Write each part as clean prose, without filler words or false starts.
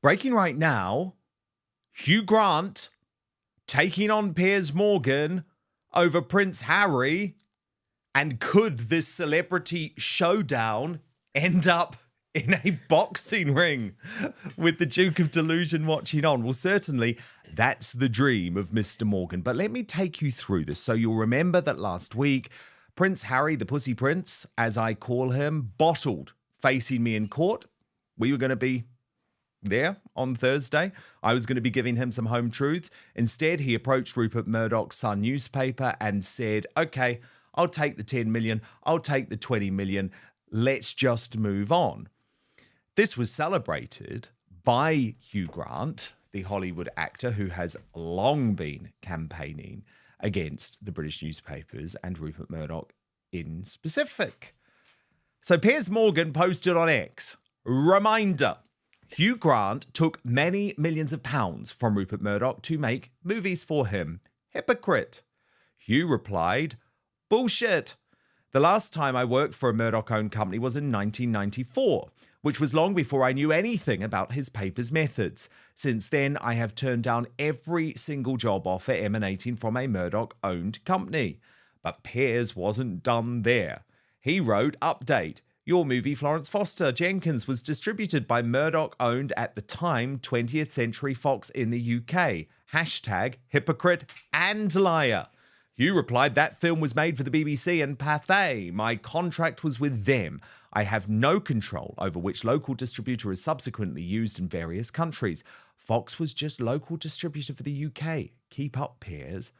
Breaking right now, Hugh Grant taking on Piers Morgan over Prince Harry. And could this celebrity showdown end up in a boxing ring with the Duke of Delusion watching on? Well, certainly that's the dream of Mr. Morgan. But let me take you through this. So you'll remember that last week, Prince Harry, the Pussy Prince, as I call him, bottled facing me in court. We were going to be there on Thursday. I was going to be giving him some home truth. Instead, he approached Rupert Murdoch's Sun newspaper and said, okay, I'll take the 10 million. I'll take the 20 million. Let's just move on. This was celebrated by Hugh Grant, the Hollywood actor who has long been campaigning against the British newspapers and Rupert Murdoch in specific. So Piers Morgan posted on X, reminder, Hugh Grant took many millions of pounds from Rupert Murdoch to make movies for him. Hypocrite. Hugh replied, bullshit. The last time I worked for a Murdoch-owned company was in 1994, which was long before I knew anything about his paper's methods. Since then, I have turned down every single job offer emanating from a Murdoch-owned company. But Piers wasn't done there. He wrote, update, your movie Florence Foster Jenkins was distributed by Murdoch-owned at the time 20th Century Fox in the UK. Hashtag hypocrite and liar. Hugh replied, that film was made for the BBC and Pathé. My contract was with them. I have no control over which local distributor is subsequently used in various countries. Fox was just local distributor for the UK. Keep up, Piers.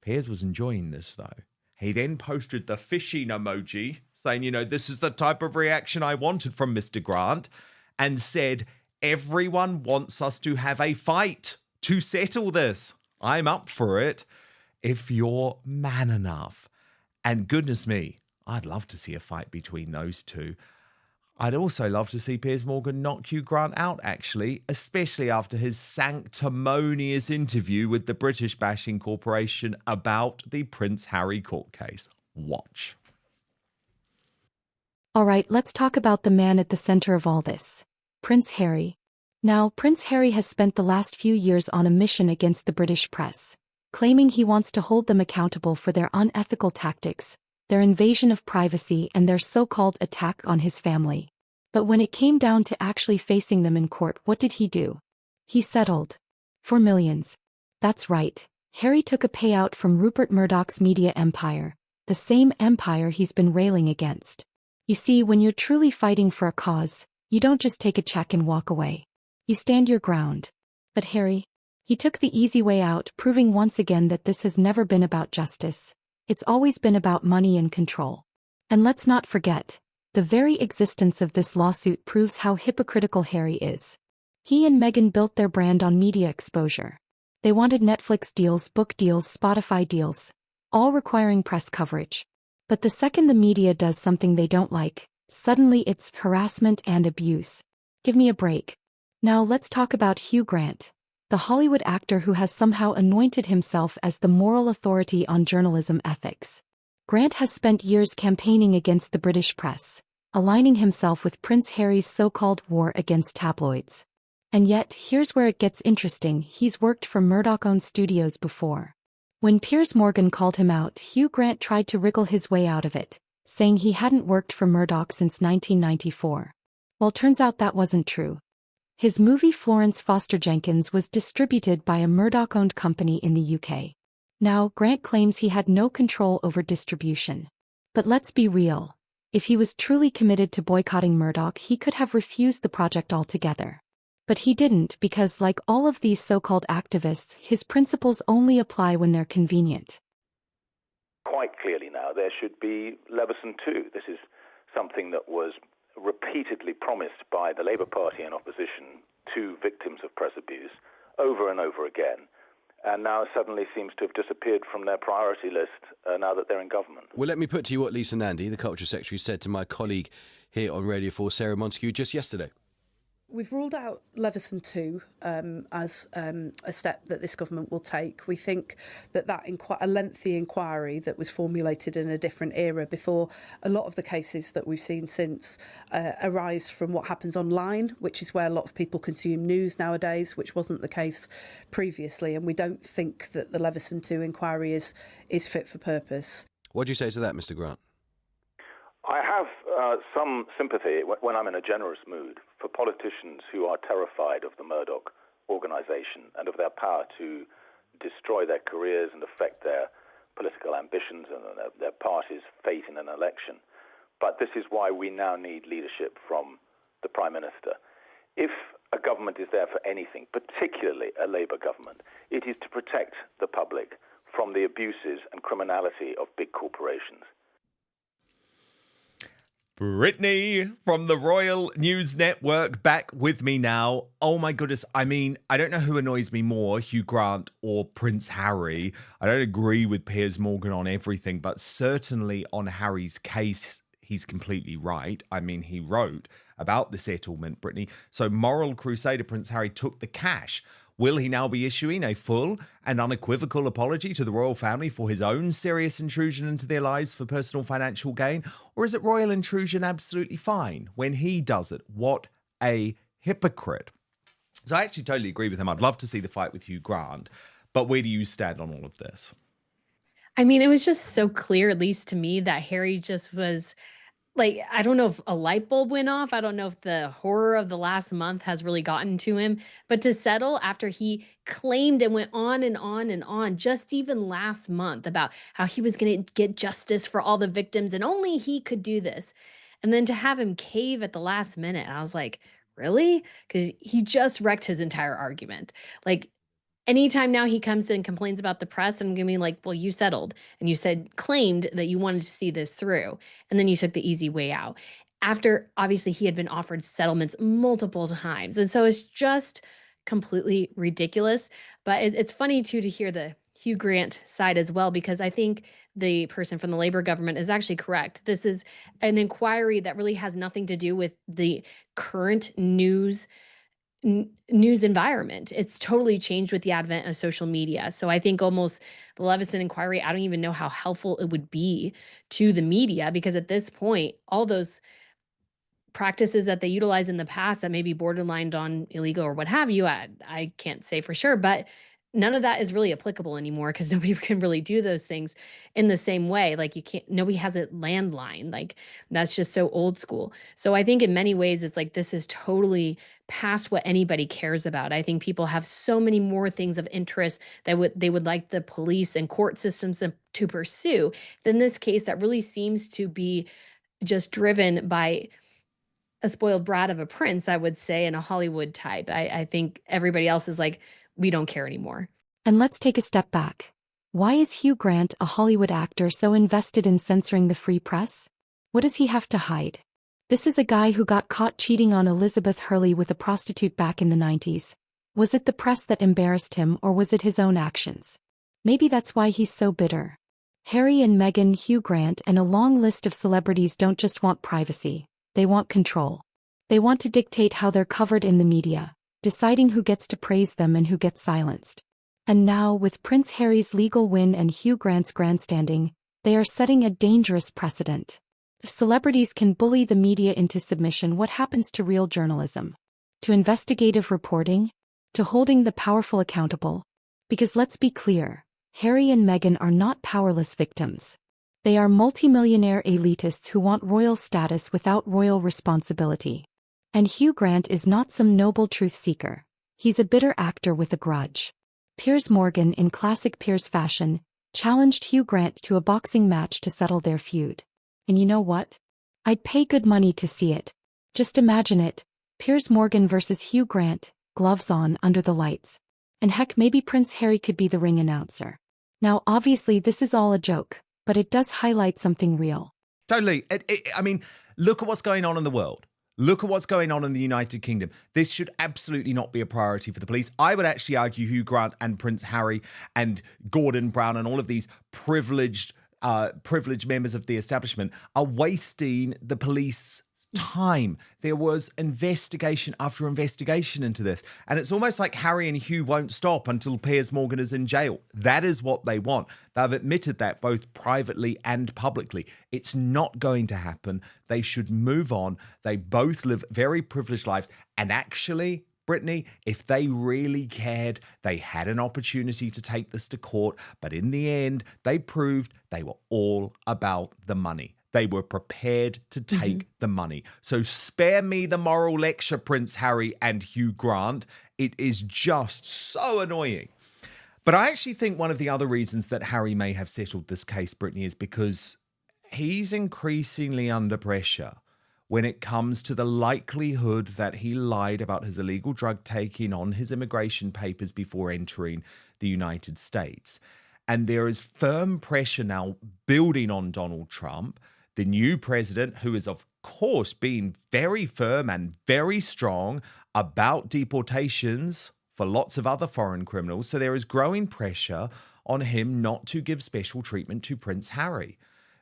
Piers was enjoying this, though. He then posted the fishing emoji, saying, this is the type of reaction I wanted from Mr. Grant, and said, everyone wants us to have a fight to settle this. I'm up for it if you're man enough. And goodness me, I'd love to see a fight between those two. I'd also love to see Piers Morgan knock Hugh Grant out, actually, especially after his sanctimonious interview with the British Bashing Corporation about the Prince Harry court case. Watch. All right, let's talk about the man at the center of all this, Prince Harry. Now, Prince Harry has spent the last few years on a mission against the British press, claiming he wants to hold them accountable for their unethical tactics, their invasion of privacy, and their so-called attack on his family. But when it came down to actually facing them in court, what did he do? He settled. For millions. That's right, Harry took a payout from Rupert Murdoch's media empire, the same empire he's been railing against. You see, when you're truly fighting for a cause, you don't just take a check and walk away. You stand your ground. But Harry, he took the easy way out, proving once again that this has never been about justice. It's always been about money and control. And let's not forget, the very existence of this lawsuit proves how hypocritical Harry is. He and Meghan built their brand on media exposure. They wanted Netflix deals, book deals, Spotify deals, all requiring press coverage. But the second the media does something they don't like, suddenly it's harassment and abuse. Give me a break. Now let's talk about Hugh Grant, the Hollywood actor who has somehow anointed himself as the moral authority on journalism ethics. Grant has spent years campaigning against the British press, aligning himself with Prince Harry's so-called war against tabloids. And yet, here's where it gets interesting, he's worked for Murdoch-owned studios before. When Piers Morgan called him out, Hugh Grant tried to wriggle his way out of it, saying he hadn't worked for Murdoch since 1994. Well, turns out that wasn't true. His movie Florence Foster Jenkins was distributed by a Murdoch-owned company in the UK. Now, Grant claims he had no control over distribution. But let's be real. If he was truly committed to boycotting Murdoch, he could have refused the project altogether. But he didn't because, like all of these so-called activists, his principles only apply when they're convenient. Quite clearly now, there should be Leveson 2. This is something that was repeatedly promised by the Labour Party in opposition to victims of press abuse over and over again, and now suddenly seems to have disappeared from their priority list now that they're in government. Well, let me put to you what Lisa Nandy, the Culture Secretary, said to my colleague here on Radio 4, Sarah Montague, just yesterday. We've ruled out Leveson 2 as a step that this government will take. We think that a lengthy inquiry that was formulated in a different era before a lot of the cases that we've seen since arise from what happens online, which is where a lot of people consume news nowadays, which wasn't the case previously. And we don't think that the Leveson 2 inquiry is fit for purpose. What do you say to that, Mr. Grant? I have some sympathy when I'm in a generous mood for politicians who are terrified of the Murdoch organisation and of their power to destroy their careers and affect their political ambitions and their party's fate in an election. But this is why we now need leadership from the Prime Minister. If a government is there for anything, particularly a Labour government, it is to protect the public from the abuses and criminality of big corporations. Britany from the Royal News Network back with me now. Oh my goodness. I mean, I don't know who annoys me more, Hugh Grant or Prince Harry. I don't agree with Piers Morgan on everything, but certainly on Harry's case, he's completely right. I mean, he wrote about the settlement, Britany. So moral crusader Prince Harry took the cash. Will he now be issuing a full and unequivocal apology to the royal family for his own serious intrusion into their lives for personal financial gain? Or is it royal intrusion absolutely fine when he does it? What a hypocrite. So I actually totally agree with him. I'd love to see the fight with Hugh Grant. But where do you stand on all of this? I mean, it was just so clear, at least to me, that Harry just was like, I don't know if a light bulb went off. I don't know if the horror of the last month has really gotten to him. But to settle after he claimed and went on and on and on, just even last month, about how he was going to get justice for all the victims and only he could do this. And then to have him cave at the last minute, I was like, really? Because he just wrecked his entire argument. Like, anytime now he comes in and complains about the press, I'm going to be like, well, you settled and you claimed that you wanted to see this through. And then you took the easy way out after obviously he had been offered settlements multiple times. And so it's just completely ridiculous. But it's funny too, to hear the Hugh Grant side as well, because I think the person from the Labour government is actually correct. This is an inquiry that really has nothing to do with the current news environment. It's totally changed with the advent of social media. So I think almost the Leveson inquiry, I don't even know how helpful it would be to the media, because at this point, all those practices that they utilized in the past that may be borderline on illegal or what have you, I can't say for sure, but none of that is really applicable anymore, because nobody can really do those things in the same way. Like, nobody has a landline. Like, that's just so old school. So I think in many ways, it's like, this is totally past what anybody cares about. I think people have so many more things of interest that they would like the police and court systems to pursue than this case that really seems to be just driven by a spoiled brat of a prince, I would say, and a Hollywood type. I think everybody else is like, we don't care anymore. And let's take a step back. Why is Hugh Grant, a Hollywood actor, so invested in censoring the free press? What does he have to hide? This is a guy who got caught cheating on Elizabeth Hurley with a prostitute back in the 90s. Was it the press that embarrassed him, or was it his own actions? Maybe that's why he's so bitter. Harry and Meghan, Hugh Grant, and a long list of celebrities don't just want privacy. They want control. They want to dictate how they're covered in the media, deciding who gets to praise them and who gets silenced. And now, with Prince Harry's legal win and Hugh Grant's grandstanding, they are setting a dangerous precedent. If celebrities can bully the media into submission, what happens to real journalism? To investigative reporting? To holding the powerful accountable? Because let's be clear, Harry and Meghan are not powerless victims. They are multimillionaire elitists who want royal status without royal responsibility. And Hugh Grant is not some noble truth seeker. He's a bitter actor with a grudge. Piers Morgan, in classic Piers fashion, challenged Hugh Grant to a boxing match to settle their feud. And you know what? I'd pay good money to see it. Just imagine it. Piers Morgan versus Hugh Grant, gloves on, under the lights. And heck, maybe Prince Harry could be the ring announcer. Now, obviously, this is all a joke, but it does highlight something real. Totally. I mean, look at what's going on in the world. Look at what's going on in the United Kingdom. This should absolutely not be a priority for the police. I would actually argue Hugh Grant and Prince Harry and Gordon Brown and all of these privileged members of the establishment are wasting the police time. There was investigation after investigation into this. And it's almost like Harry and Hugh won't stop until Piers Morgan is in jail. That is what they want. They've admitted that both privately and publicly. It's not going to happen. They should move on. They both live very privileged lives. And actually, Britany, if they really cared, they had an opportunity to take this to court. But in the end, they proved they were all about the money. They were prepared to take the money. So spare me the moral lecture, Prince Harry and Hugh Grant. It is just so annoying. But I actually think one of the other reasons that Harry may have settled this case, Britany, is because he's increasingly under pressure when it comes to the likelihood that he lied about his illegal drug taking on his immigration papers before entering the United States. And there is firm pressure now building on Donald Trump, the new president, who is, of course, being very firm and very strong about deportations for lots of other foreign criminals. So there is growing pressure on him not to give special treatment to Prince Harry.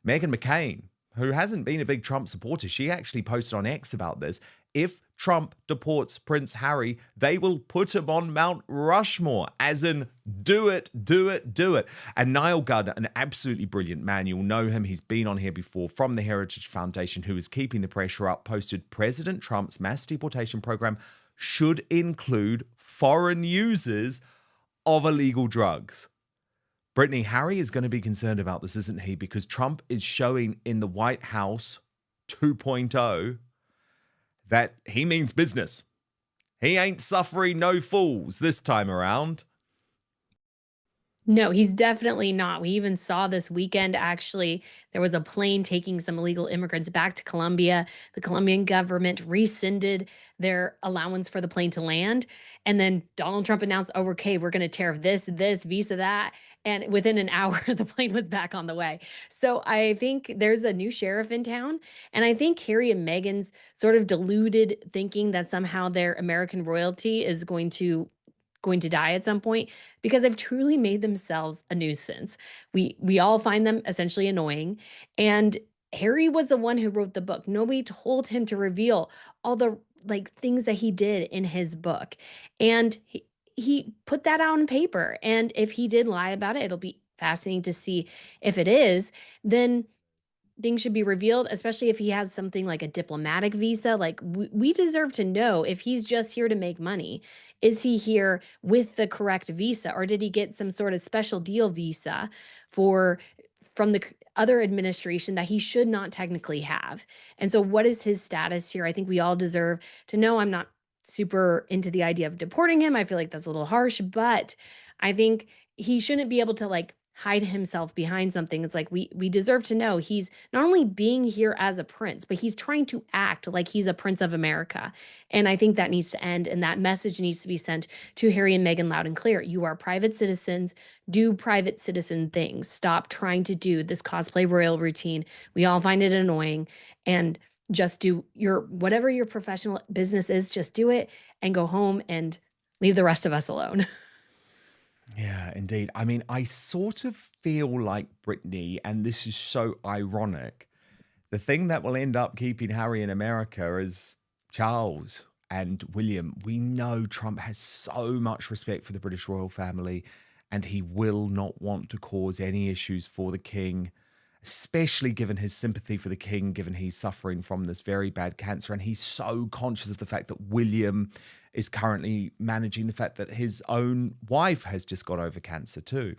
Meghan McCain, who hasn't been a big Trump supporter, she actually posted on X about this. If Trump deports Prince Harry, they will put him on Mount Rushmore, as in do it, do it, do it. And Niall Gardner, an absolutely brilliant man, you'll know him, he's been on here before, from the Heritage Foundation, who is keeping the pressure up, posted President Trump's mass deportation program should include foreign users of illegal drugs. Britany, Harry is going to be concerned about this, isn't he? Because Trump is showing in the White House 2.0 that he means business. He ain't suffering no fools this time around. No, he's definitely not. We even saw this weekend, actually, there was a plane taking some illegal immigrants back to Colombia. The Colombian government rescinded their allowance for the plane to land. And then Donald Trump announced, oh, okay, we're going to tariff this, visa that. And within an hour, the plane was back on the way. So I think there's a new sheriff in town. And I think Harry and Meghan's sort of deluded thinking that somehow their American royalty is going to die at some point, because they've truly made themselves a nuisance. We all find them essentially annoying. And Harry was the one who wrote the book. Nobody told him to reveal all the things that he did in his book. And he put that out on paper. And if he did lie about it, it'll be fascinating to see if it is, then things should be revealed, especially if he has something like a diplomatic visa. Like we deserve to know if he's just here to make money. Is he here with the correct visa, or did he get some sort of special deal visa from the other administration that he should not technically have? And so what is his status here? I think we all deserve to know. I'm not super into the idea of deporting him. I feel like that's a little harsh, but I think he shouldn't be able to hide himself behind something. It's like we deserve to know he's not only being here as a prince, but he's trying to act like he's a prince of America. And I think that needs to end, and that message needs to be sent to Harry and Meghan loud and clear. You are private citizens. Do private citizen things. Stop trying to do this cosplay royal routine. We all find it annoying, and just do whatever your professional business is, just do it and go home and leave the rest of us alone. Yeah, indeed. I mean, I sort of feel like Britany, and this is so ironic, the thing that will end up keeping Harry in America is Charles and William. We know Trump has so much respect for the British royal family, and he will not want to cause any issues for the king, especially given his sympathy for the king, given he's suffering from this very bad cancer. And he's so conscious of the fact that William is currently managing the fact that his own wife has just got over cancer too.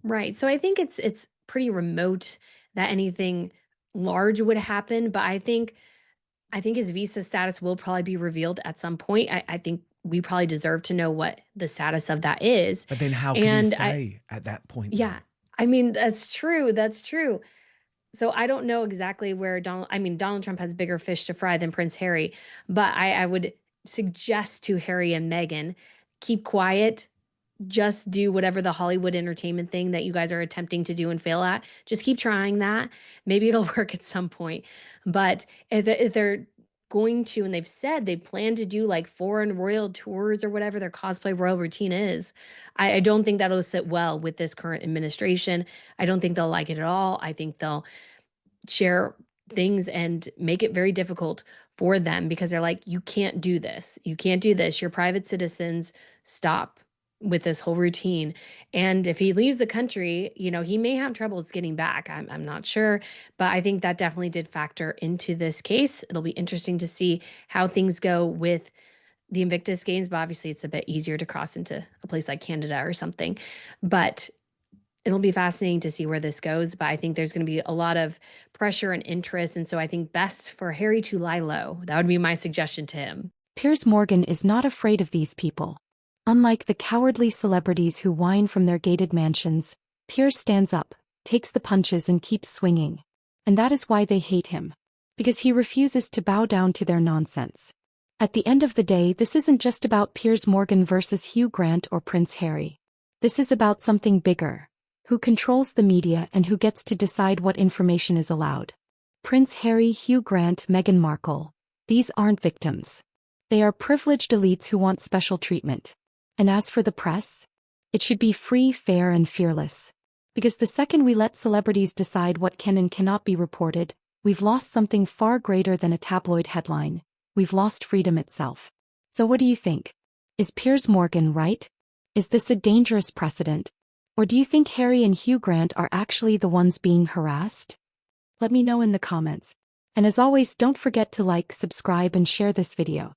Right. So I think it's pretty remote that anything large would happen, but I think his visa status will probably be revealed at some point. I think we probably deserve to know what the status of that is. But then how can he And stay at that point? yeah, though? I mean, that's true. That's true. So I don't know exactly where Donald Trump has bigger fish to fry than Prince Harry, but I would suggest to Harry and Meghan, keep quiet. Just do whatever the Hollywood entertainment thing that you guys are attempting to do and fail at. Just keep trying that. Maybe it'll work at some point. But if they're going to, and they've said they plan to do foreign royal tours or whatever their cosplay royal routine is, I don't think that'll sit well with this current administration. I don't think they'll like it at all. I think they'll share things and make it very difficult for them because they're like, you can't do this. You can't do this. You're private citizens. Stop with this whole routine. And if he leaves the country, he may have troubles getting back. I'm not sure, but I think that definitely did factor into this case. It'll be interesting to see how things go with the Invictus Games, but obviously it's a bit easier to cross into a place like Canada or something. But it'll be fascinating to see where this goes, but I think there's going to be a lot of pressure and interest, and so I think best for Harry to lie low. That would be my suggestion to him. Piers Morgan is not afraid of these people. Unlike the cowardly celebrities who whine from their gated mansions, Piers stands up, takes the punches and keeps swinging. And that is why they hate him. Because he refuses to bow down to their nonsense. At the end of the day, this isn't just about Piers Morgan versus Hugh Grant or Prince Harry. This is about something bigger. Who controls the media and who gets to decide what information is allowed. Prince Harry, Hugh Grant, Meghan Markle. These aren't victims. They are privileged elites who want special treatment. And as for the press, it should be free, fair, and fearless. Because the second we let celebrities decide what can and cannot be reported, we've lost something far greater than a tabloid headline. We've lost freedom itself. So what do you think? Is Piers Morgan right? Is this a dangerous precedent? Or do you think Harry and Hugh Grant are actually the ones being harassed? Let me know in the comments. And as always, don't forget to like, subscribe, and share this video.